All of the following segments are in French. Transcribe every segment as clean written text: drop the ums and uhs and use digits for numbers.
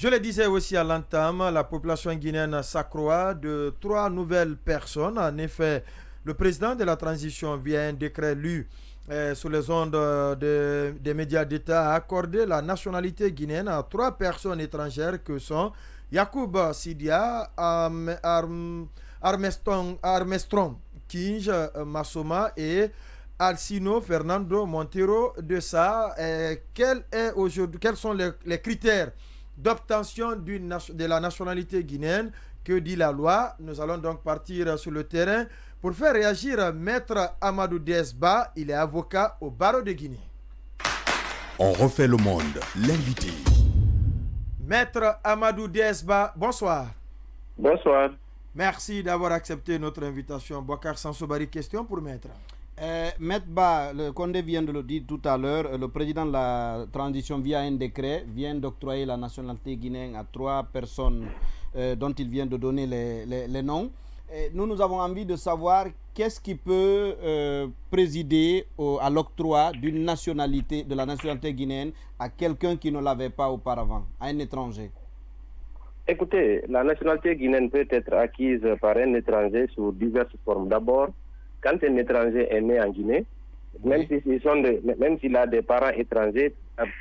Je le disais aussi à l'entame, la population guinéenne s'accroît de 3 nouvelles personnes. En effet, le président de la transition, via un décret lu sur les ondes des médias d'État, a accordé la nationalité guinéenne à 3 personnes étrangères que sont Yacoub Sidia, Armestron Kinge Massoma et Alcino Fernando Montero de ça. Quels sont les critères d'obtention de la nationalité guinéenne? Que dit la loi? Nous allons donc partir sur le terrain pour faire réagir Maître Amadou Desba. Il est avocat au barreau de Guinée. On refait le monde, l'invité. Maître Amadou Desba, bonsoir. Bonsoir. Merci d'avoir accepté notre invitation. Bouakar Sansobari, question pour Maître. Maître Ba, le Condé vient de le dire tout à l'heure, le président de la transition, via un décret, vient d'octroyer la nationalité guinéenne à 3 personnes dont il vient de donner les noms. Nous avons envie de savoir qu'est-ce qui peut présider à l'octroi de la nationalité guinéenne à quelqu'un qui ne l'avait pas auparavant, à un étranger. Écoutez, la nationalité guinéenne peut être acquise par un étranger sous diverses formes. D'abord, quand un étranger est né en Guinée, même s'il a des parents étrangers,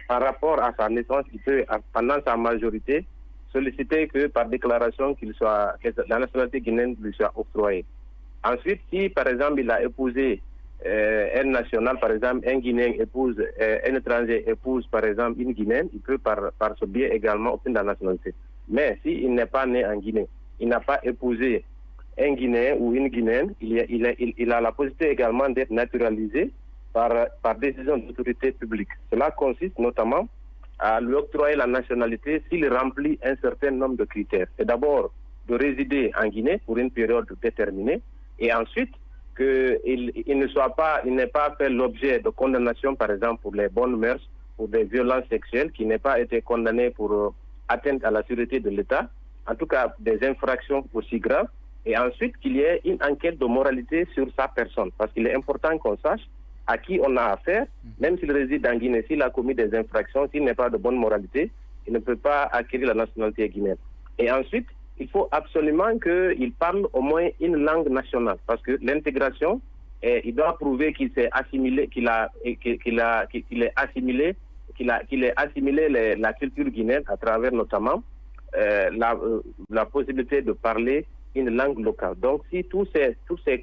par rapport à sa naissance, il peut, pendant sa majorité, solliciter que par déclaration que la nationalité guinéenne lui soit octroyée. Ensuite, si par exemple il a épousé un national, par exemple un Guinéen épouse, un étranger épouse par exemple une Guinéenne, il peut par ce biais également obtenir la nationalité. Mais s'il n'est pas né en Guinée, il n'a pas épousé un Guinéen ou une Guinéenne, il a la possibilité également d'être naturalisé par décision d'autorité publique. Cela consiste notamment à lui octroyer la nationalité s'il remplit un certain nombre de critères. C'est d'abord de résider en Guinée pour une période déterminée et ensuite qu'il n'ait pas fait l'objet de condamnation, par exemple pour les bonnes mœurs, pour des violences sexuelles, qu'il n'ait pas été condamné pour atteinte à la sûreté de l'État, en tout cas des infractions aussi graves, et ensuite qu'il y ait une enquête de moralité sur sa personne, parce qu'il est important qu'on sache à qui on a affaire, même s'il réside en Guinée, s'il a commis des infractions, s'il n'est pas de bonne moralité, il ne peut pas acquérir la nationalité guinéenne. Et ensuite, il faut absolument qu'il parle au moins une langue nationale, parce que l'intégration, il doit prouver qu'il s'est assimilé, qu'il a assimilé la culture guinéenne à travers notamment la possibilité de parler une langue locale. Donc, si toutes ces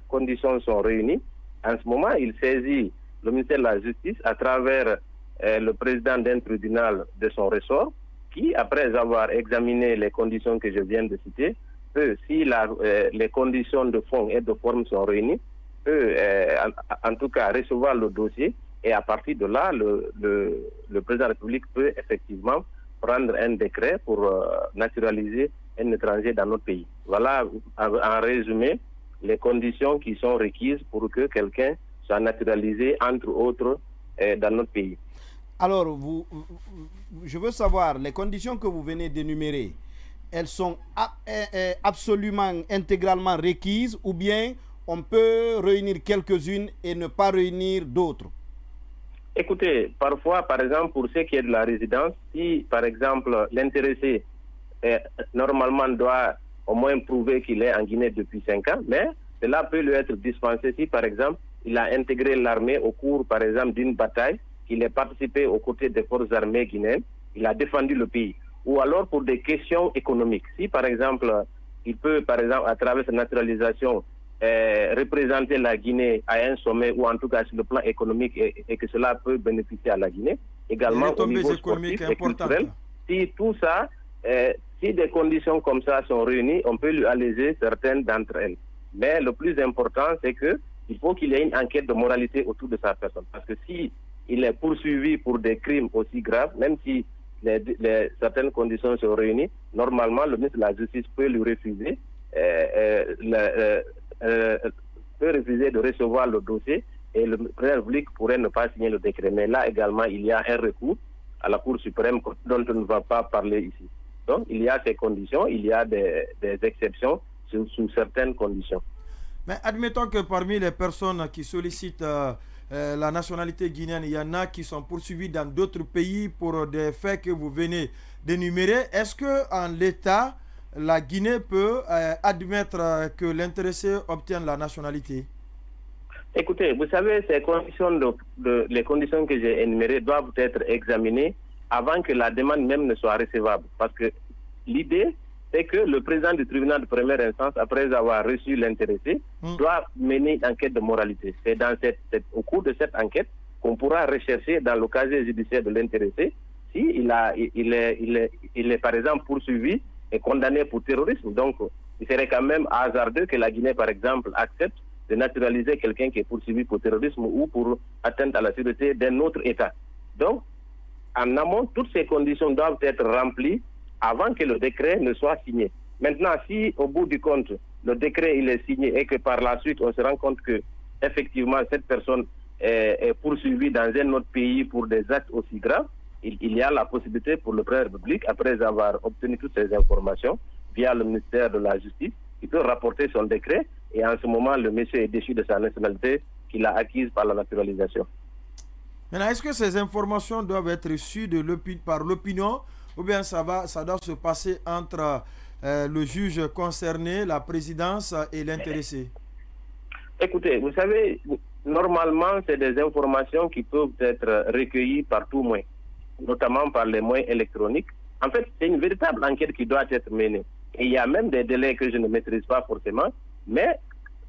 conditions sont réunies, en ce moment, il saisit le ministère de la Justice à travers le président d'un tribunal de son ressort, qui, après avoir examiné les conditions que je viens de citer, peut, si les conditions de fond et de forme sont réunies, peut en tout cas recevoir le dossier, et à partir de là, le président de la République peut effectivement prendre un décret pour naturaliser un étranger dans notre pays. Voilà, en résumé, les conditions qui sont requises pour que quelqu'un soit naturalisé, entre autres, dans notre pays. Alors, je veux savoir, les conditions que vous venez d'énumérer, elles sont absolument, intégralement requises, ou bien on peut réunir quelques-unes et ne pas réunir d'autres? Écoutez, parfois, par exemple, pour ce qui est de la résidence, si, par exemple, l'intéressé normalement doit au moins prouver qu'il est en Guinée depuis 5 ans, mais cela peut lui être dispensé si, par exemple, il a intégré l'armée au cours, par exemple, d'une bataille, qu'il a participé aux côtés des forces armées guinéennes, il a défendu le pays. Ou alors pour des questions économiques. Si, par exemple, il peut, par exemple, à travers sa naturalisation, représenter la Guinée à un sommet, ou en tout cas sur le plan économique, et que cela peut bénéficier à la Guinée, également au niveau sportif et culturel. Si tout ça, si des conditions comme ça sont réunies, on peut lui alléger certaines d'entre elles. Mais le plus important, c'est qu'il faut qu'il y ait une enquête de moralité autour de sa personne. Parce que si il est poursuivi pour des crimes aussi graves, même si certaines conditions sont réunies, normalement, le ministre de la Justice peut lui refuser, de recevoir le dossier, et le président de la République pourrait ne pas signer le décret. Mais là également, il y a un recours à la Cour suprême dont on ne va pas parler ici. Donc, il y a ces conditions, il y a des exceptions sous certaines conditions. Mais admettons que parmi les personnes qui sollicitent la nationalité guinéenne, il y en a qui sont poursuivis dans d'autres pays pour des faits que vous venez d'énumérer. Est-ce qu'en l'état, la Guinée peut admettre que l'intéressé obtienne la nationalité? Écoutez, vous savez, ces conditions les conditions que j'ai énumérées doivent être examinées avant que la demande même ne soit recevable. Parce que l'idée, c'est que le président du tribunal de première instance, après avoir reçu l'intéressé, doit mener une enquête de moralité. C'est au cours de cette enquête qu'on pourra rechercher dans le casier judiciaire de l'intéressé s'il est par exemple poursuivi et condamné pour terrorisme. Donc, il serait quand même hasardeux que la Guinée, par exemple, accepte de naturaliser quelqu'un qui est poursuivi pour terrorisme ou pour atteinte à la sécurité d'un autre État. Donc, en amont, toutes ces conditions doivent être remplies avant que le décret ne soit signé. Maintenant, si au bout du compte, le décret il est signé et que par la suite, on se rend compte que effectivement cette personne est poursuivie dans un autre pays pour des actes aussi graves, il y a la possibilité pour le président de la République, après avoir obtenu toutes ces informations via le ministère de la Justice, il peut rapporter son décret et en ce moment, le monsieur est déchu de sa nationalité qu'il a acquise par la naturalisation. Maintenant, est-ce que ces informations doivent être reçues par l'opinion ou bien ça doit se passer entre le juge concerné, la présidence et l'intéressé? Écoutez, vous savez, normalement, c'est des informations qui peuvent être recueillies par tout moyen, notamment par les moyens électroniques. En fait, c'est une véritable enquête qui doit être menée. Et il y a même des délais que je ne maîtrise pas forcément, mais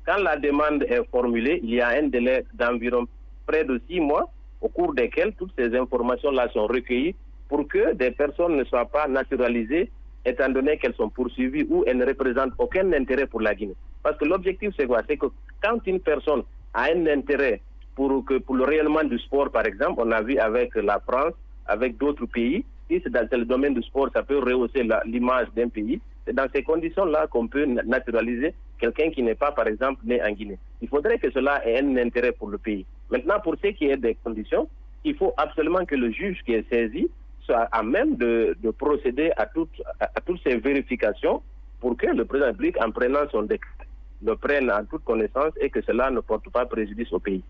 quand la demande est formulée, il y a un délai d'environ près de 6 mois au cours desquels toutes ces informations-là sont recueillies pour que des personnes ne soient pas naturalisées étant donné qu'elles sont poursuivies ou elles ne représentent aucun intérêt pour la Guinée. Parce que l'objectif, c'est quoi? C'est que quand une personne a un intérêt pour le rayonnement du sport, par exemple, on a vu avec la France, avec d'autres pays, si c'est dans le domaine du sport, ça peut rehausser l'image d'un pays. C'est dans ces conditions-là qu'on peut naturaliser quelqu'un qui n'est pas, par exemple, né en Guinée. Il faudrait que cela ait un intérêt pour le pays. Maintenant, pour ce qui est des conditions, il faut absolument que le juge qui est saisi soit à même de procéder à toutes ces vérifications pour que le président de la République, en prenant son décret, le prenne en toute connaissance et que cela ne porte pas préjudice au pays.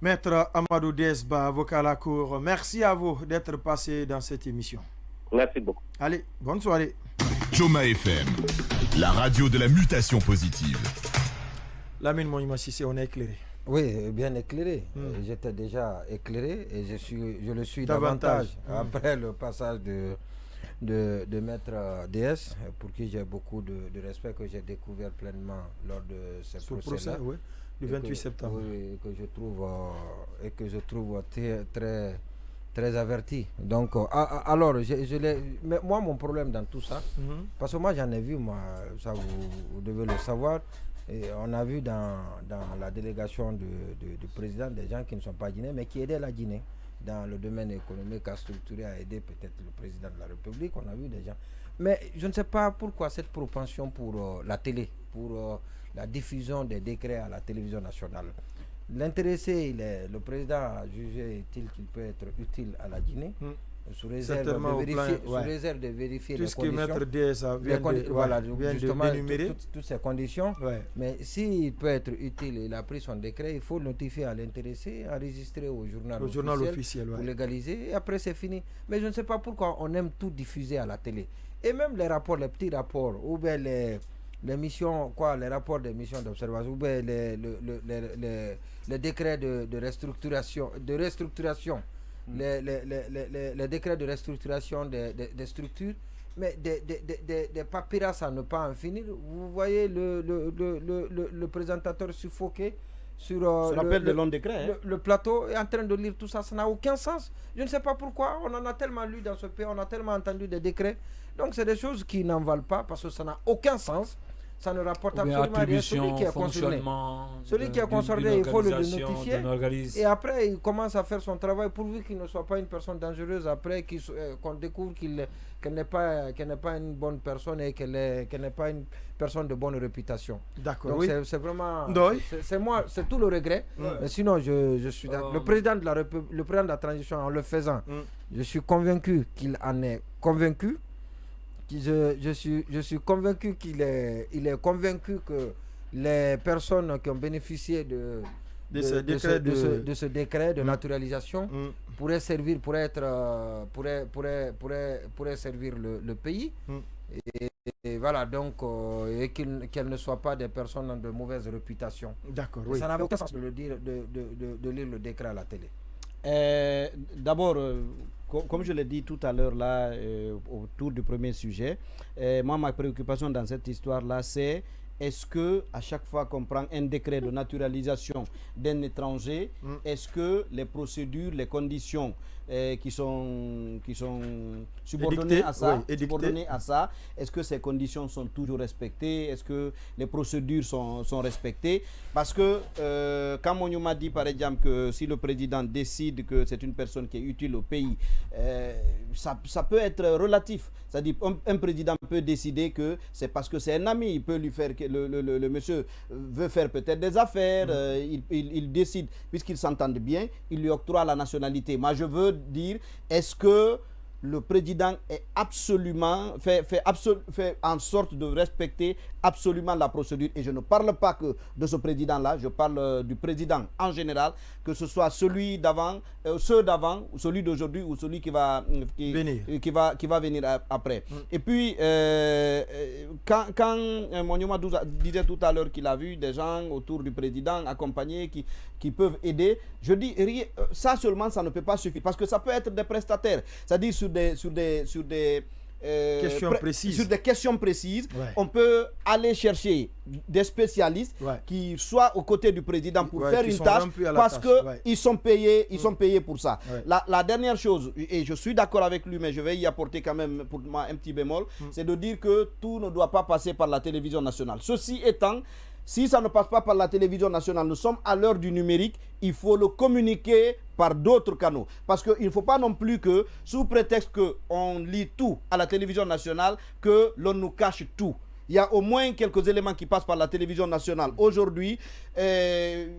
Maître Amadou Desba, avocat à la Cour, merci à vous d'être passé dans cette émission. Merci beaucoup. Allez, bonne soirée. Choma FM, la radio de la mutation positive. Lamine Moïma Sissé, on est éclairé. Oui, bien éclairé. J'étais déjà éclairé et je le suis davantage après le passage de Maître DS, pour qui j'ai beaucoup de respect, que j'ai découvert pleinement lors de ce procès-là. Oui, du 28 septembre. Oui, que je trouve très, très averti. Donc, alors, mais moi, mon problème dans tout ça, parce que moi, j'en ai vu, ça vous devez le savoir, et on a vu dans la délégation du président des gens qui ne sont pas guinéens, mais qui aidaient la Guinée dans le domaine économique à structurer, à aider peut-être le président de la République. On a vu des gens. Mais je ne sais pas pourquoi cette propension pour la télé, pour la diffusion des décrets à la télévision nationale. L'intéressé, le président a jugé qu'il peut être utile à la Guinée, sous réserve de vérifier tout les ce conditions. Que Maître DSA vient d'énumérer. Toutes ces conditions. Mais s'il peut être utile, il a pris son décret, il faut le notifier à l'intéressé, enregistrer au journal officiel pour légaliser, et après c'est fini. Mais je ne sais pas pourquoi on aime tout diffuser à la télé. Et même les rapports, les petits rapports, ou bien les rapports des missions d'observation, ou bien les décrets de restructuration, les décrets de restructuration des structures, mais des papyrus à ne pas en finir. Vous voyez le présentateur suffoqué sur le plateau est en train de lire tout ça, ça n'a aucun sens. Je ne sais pas pourquoi, on en a tellement lu dans ce pays, on a tellement entendu des décrets. Donc c'est des choses qui n'en valent pas parce que ça n'a aucun sens. Ça ne rapporte absolument rien. Celui qui est concerné, il faut le notifier. Et après, il commence à faire son travail pourvu qu'il ne soit pas une personne dangereuse. Après, qu'on découvre qu'elle n'est pas une bonne personne et qu'elle n'est pas une personne de bonne réputation. D'accord. Donc c'est vraiment. C'est tout le regret. Mais sinon, je suis le président de la transition, en le faisant, je suis convaincu qu'il en est convaincu. Je suis convaincu qu'il est convaincu que les personnes qui ont bénéficié de ce décret de naturalisation pourrait servir, pourrait servir le pays. Et voilà, donc, et qu'elles ne soient pas des personnes de mauvaise réputation. D'accord, oui. Ça n'avait aucun sens de lire le décret à la télé. D'abord, comme je l'ai dit tout à l'heure là, autour du premier sujet, moi ma préoccupation dans cette histoire-là, c'est est-ce que à chaque fois qu'on prend un décret de naturalisation d'un étranger, est-ce que les procédures, les conditions qui sont subordonnées à ça, est-ce que ces conditions sont toujours respectées? Est-ce que les procédures sont respectées? Parce que quand Monyo m'a dit par exemple que si le président décide que c'est une personne qui est utile au pays, ça peut être relatif. C'est-à-dire un président peut décider que c'est parce que c'est un ami, il peut lui faire que le monsieur veut faire peut-être des affaires, il décide, puisqu'ils s'entendent bien, il lui octroie la nationalité. Moi je veux dire, est-ce que le président est absolument fait en sorte de respecter absolument la procédure? Et je ne parle pas que de ce président-là, je parle du président en général, que ce soit celui d'avant, ceux d'avant, celui d'aujourd'hui ou celui qui va venir après. Et puis, quand Monyoma disait tout à l'heure qu'il a vu des gens autour du président accompagnés qui peuvent aider, je dis, ça seulement, ça ne peut pas suffire, parce que ça peut être des prestataires, c'est-à-dire sur des questions précises, on peut aller chercher des spécialistes qui soient aux côtés du président pour faire une tâche, parce qu'ils sont payés pour ça. La dernière chose, et je suis d'accord avec lui, mais je vais y apporter quand même pour moi un petit bémol, c'est de dire que tout ne doit pas passer par la télévision nationale. Ceci étant, si ça ne passe pas par la télévision nationale, nous sommes à l'heure du numérique, il faut le communiquer par d'autres canaux. Parce qu'il ne faut pas non plus que, sous prétexte qu'on lit tout à la télévision nationale, que l'on nous cache tout. Il y a au moins quelques éléments qui passent par la télévision nationale aujourd'hui.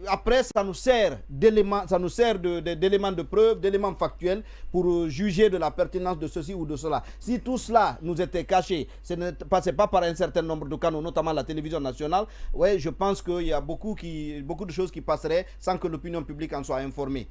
Après, ça nous sert d'éléments de preuve, d'éléments factuels pour juger de la pertinence de ceci ou de cela. Si tout cela nous était caché, ce ne passait pas par un certain nombre de canaux, notamment la télévision nationale, je pense qu'il y a beaucoup de choses qui passeraient sans que l'opinion publique en soit informée.